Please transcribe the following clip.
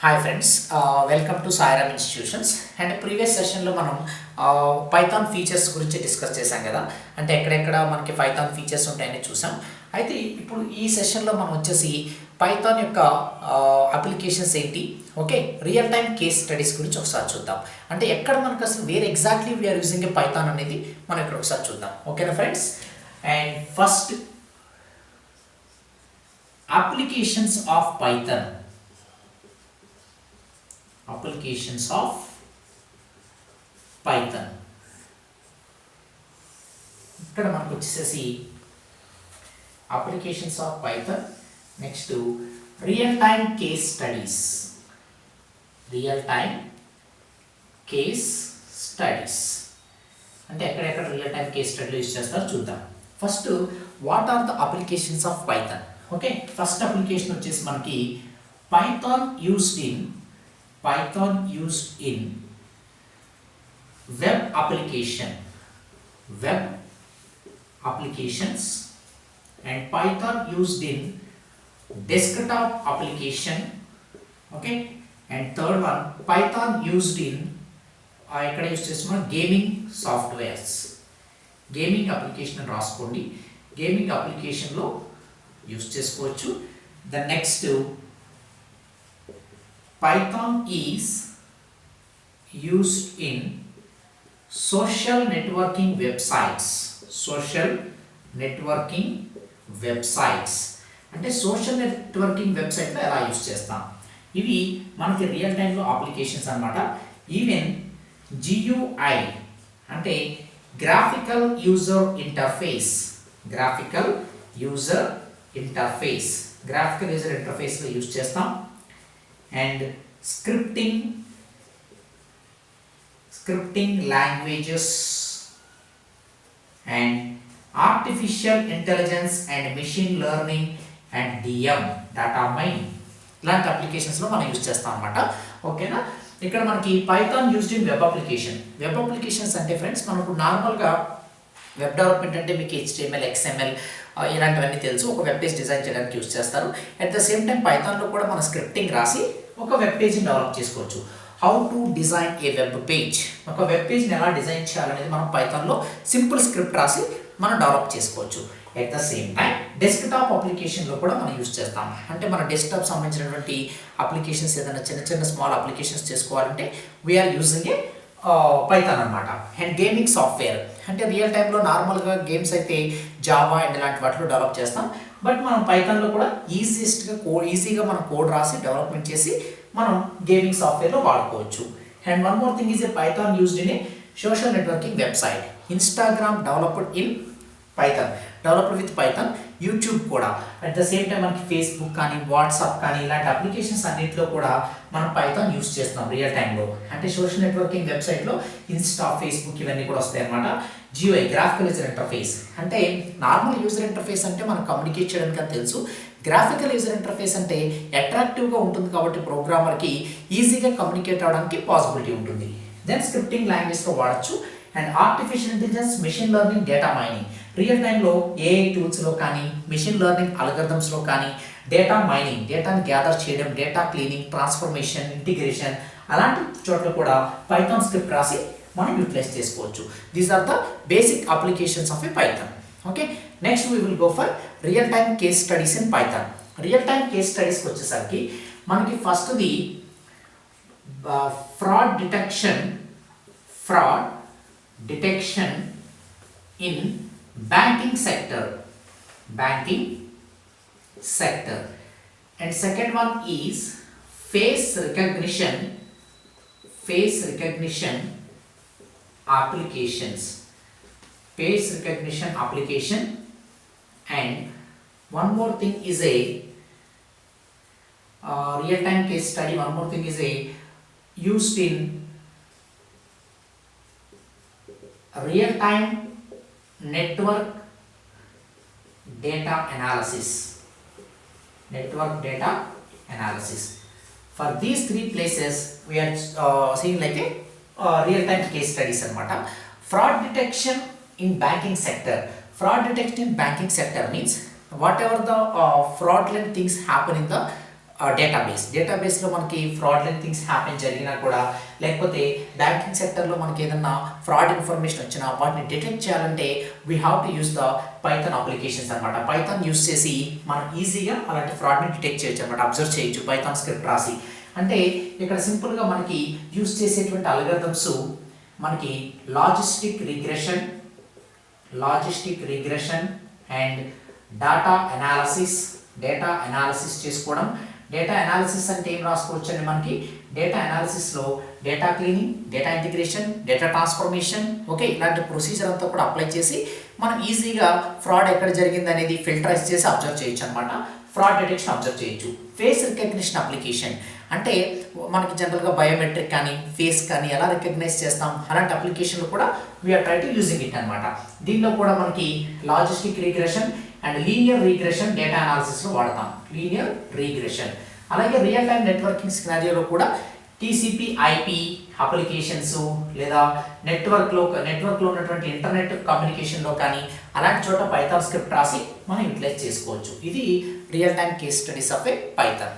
Hi friends, welcome to Sairam institutions. And previous సెషన్లో మనం Python features గురించి డిస్కస్ చేశాం కదా. అంటే ఎక్కడెక్కడ మనకి పైథాన్ ఫీచర్స్ ఉంటాయని చూసాం. అయితే ఇప్పుడు ఈ సెషన్లో మనం వచ్చేసి పైథాన్ యొక్క అప్లికేషన్స్ ఏంటి, okay, real time case studies గురించి ఒకసారి చూద్దాం. అంటే ఎక్కడ మనకు అసలు వేర్ ఎగ్జాక్ట్లీ వీఆర్ యూజింగ్ ఏ పైథాన్ అనేది మనం ఇక్కడ ఒకసారి చూద్దాం. ఓకేనా friends? And first applications of Python. Applications of Python. ఇక్కడ మనకు వచ్చేసి applications of Python. Next real time case studies. Real time case studies అంటే ఎక్కడెక్కడ రియల్ టైమ్ కేస్ స్టడీలు యూజ్ చేస్తారో చూద్దాం. First what are the applications of Python. Okay, first application వచ్చేసి మనకి Python used in web applications and Python used in desktop application. Okay, and third one Python used in ఇక్కడ use చేస్తున్నాం gaming softwares. Gaming application అని రాసుకోండి, gaming అప్లికేషన్లో use చేసుకోవచ్చు. The next Python is used in social networking websites. అంటే social networking వెబ్సైట్లో ఎలా use చేస్తాం. ఇవి మనకి రియల్ టైంలో అప్లికేషన్స్ అన్నమాట. ఈవెన్ GUI అంటే గ్రాఫికల్ యూజర్ ఇంటర్ఫేస్లో యూస్ చేస్తాం. And scripting languages and artificial intelligence and machine learning and data mining ఇలాంటి అప్లికేషన్స్లో మనం యూజ్ చేస్తాం అన్నమాట. ఓకేనా? ఇక్కడ మనకి Python used in web applications అంటే ఫ్రెండ్స్ మనకు నార్మల్గా వెబ్ డెవలప్మెంట్ అంటే మీకు HTML, XML ఇలాంటివన్నీ తెలుసు. ఒక వెబ్ పేజ్ డిజైన్ చేయడానికి యూజ్ చేస్తారు. అట్ ద సేమ్ టైం పైథాన్లో కూడా మనం స్క్రిప్టింగ్ రాసి ఒక వెబ్ పేజ్ని డెవలప్ చేసుకోవచ్చు. How to design A web page, ఒక వెబ్ పేజ్ని ఎలా డిజైన్ చేయాలనేది మనం పైథాన్లో సింపుల్ స్క్రిప్ట్ రాసి మనం డెవలప్ చేసుకోవచ్చు. At the same time desktop అప్లికేషన్లో కూడా మనం యూజ్ చేస్తాం. అంటే మన డెస్క్టాప్ సంబంధించినటువంటి అప్లికేషన్స్ ఏదైనా చిన్న స్మాల్ అప్లికేషన్స్ చేసుకోవాలంటే వీఆర్ యూజింగ్ ఏ పైథాన్ అనమాట. అండ్ గేమింగ్ సాఫ్ట్వేర్ అంటే రియల్ టైంలో నార్మల్గా గేమ్స్ అయితే జావా అండ్ ఇలాంటి వాటిలో డెవలప్ చేస్తాం. బట్ మనం పైథాన్లో కూడా ఈజీగా మనం కోడ్ రాసి డెవలప్మెంట్ చేసి మనం గేమింగ్ సాఫ్ట్వేర్లో వాడుకోవచ్చు. And one more thing is a Python used in a social networking website. Instagram developed with Python. YouTube కూడా అట్ ద సేమ్ టైం మనకి ఫేస్బుక్ కానీ వాట్సాప్ కానీ ఇలాంటి అప్లికేషన్స్ అన్నింటిలో కూడా మనం పైథాన్ యూజ్ చేస్తున్నాం రియల్ టైంలో. అంటే సోషల్ నెట్వర్కింగ్ వెబ్సైట్లో ఇన్స్టా, ఫేస్బుక్ ఇవన్నీ కూడా వస్తాయి అన్నమాట. GUI గ్రాఫికల్ యూజర్ ఇంటర్ఫేస్ అంటే నార్మల్ యూజర్ ఇంటర్ఫేస్ అంటే మనం కమ్యూనికేట్ చేయడానికి అని తెలుసు. గ్రాఫికల్ యూజర్ ఇంటర్ఫేస్ అంటే అట్రాక్టివ్గా ఉంటుంది కాబట్టి ప్రోగ్రామర్కి ఈజీగా కమ్యూనికేట్ అవ్వడానికి పాసిబిలిటీ ఉంటుంది. దెన్ స్క్రిప్టింగ్ లాంగ్వేజ్లో వాడచ్చు. And artificial intelligence, machine learning, data mining real టైంలో AI టూల్స్లో కానీ మెషిన్ లెర్నింగ్ అల్గరిథమ్స్లో కానీ డేటా మైనింగ్, డేటాని గ్యాదర్ చేయడం, డేటా క్లీనింగ్, ట్రాన్స్ఫర్మేషన్, ఇంటిగ్రేషన్ అలాంటి చోట్ల కూడా పైథాన్ స్క్రిప్ట్ రాసి మనం యూటిలైజ్ చేసుకోవచ్చు. These are the basic applications of a Python. Okay, next we will go for real time case studies in Python. Real time case స్టడీస్కి వచ్చేసరికి మనకి ఫస్ట్ది fraud detection in banking sector, and second one is face recognition application, and one more thing is a real time case study. One more thing is a used in real time network data analysis. For these three places we are seeing like a real time case studies anamata. Fraud detection in banking sector means whatever the fraudulent things happen in the డేటాబేస్లో మనకి fraudulent things happen జరిగినా కూడా, లేకపోతే banking సెక్టర్లో మనకి ఏదన్నా fraud information వచ్చినా వాటిని డిటెక్ట్ చేయాలంటే we have to use the Python applications అనమాట. పైథాన్ యూస్ చేసి మనం ఈజీగా అలాంటి ఫ్రాడ్ని డిటెక్ట్ చేయొచ్చు అనమాట, అబ్జర్వ్ చేయొచ్చు పైథాన్ స్క్రిప్ట్ రాసి. అంటే ఇక్కడ సింపుల్గా మనకి యూస్ చేసేటువంటి అల్గరిథమ్స్ మనకి logistic regression and data analysis చేసుకోవడం. డేటా అనాలిసిస్ అంటే ఏం రాసుకోవచ్చు అండి, మనకి డేటా అనాలిసిస్లో data cleaning, data integration, data transformation, okay, ఇలాంటి ప్రొసీజర్ అంతా కూడా అప్లై చేసి మనం ఈజీగా ఫ్రాడ్ ఎక్కడ జరిగింది అనేది ఫిల్టరైజ్ చేసి అబ్జర్వ్ చేయొచ్చు అనమాట. ఫ్రాడ్ డిటెక్షన్ అబ్జర్వ్ చేయొచ్చు. ఫేస్ రికగ్నిషన్ అప్లికేషన్ అంటే మనకి జనరల్గా బయోమెట్రిక్ కానీ ఫేస్ కానీ ఎలా రికగ్నైజ్ చేస్తాం, అలాంటి అప్లికేషన్లు కూడా we are try to using it అనమాట. దీనిలో కూడా మనకి logistic regression and linear regression data అనాలిసిస్లో వాడతాం. లీనియర్ రిగ్రెషన్ అలాగే రియల్ టైమ్ నెట్వర్కింగ్ సినారియోలో కూడా టీసీపీ ఐపీ అప్లికేషన్స్ లేదా నెట్వర్క్లో ఉన్నటువంటి ఇంటర్నెట్ కమ్యూనికేషన్లో కానీ అలాంటి చోట పైథాన్ స్క్రిప్ట్ రాసి మనం యూటిలైజ్ చేసుకోవచ్చు. ఇది real time case studies of a Python.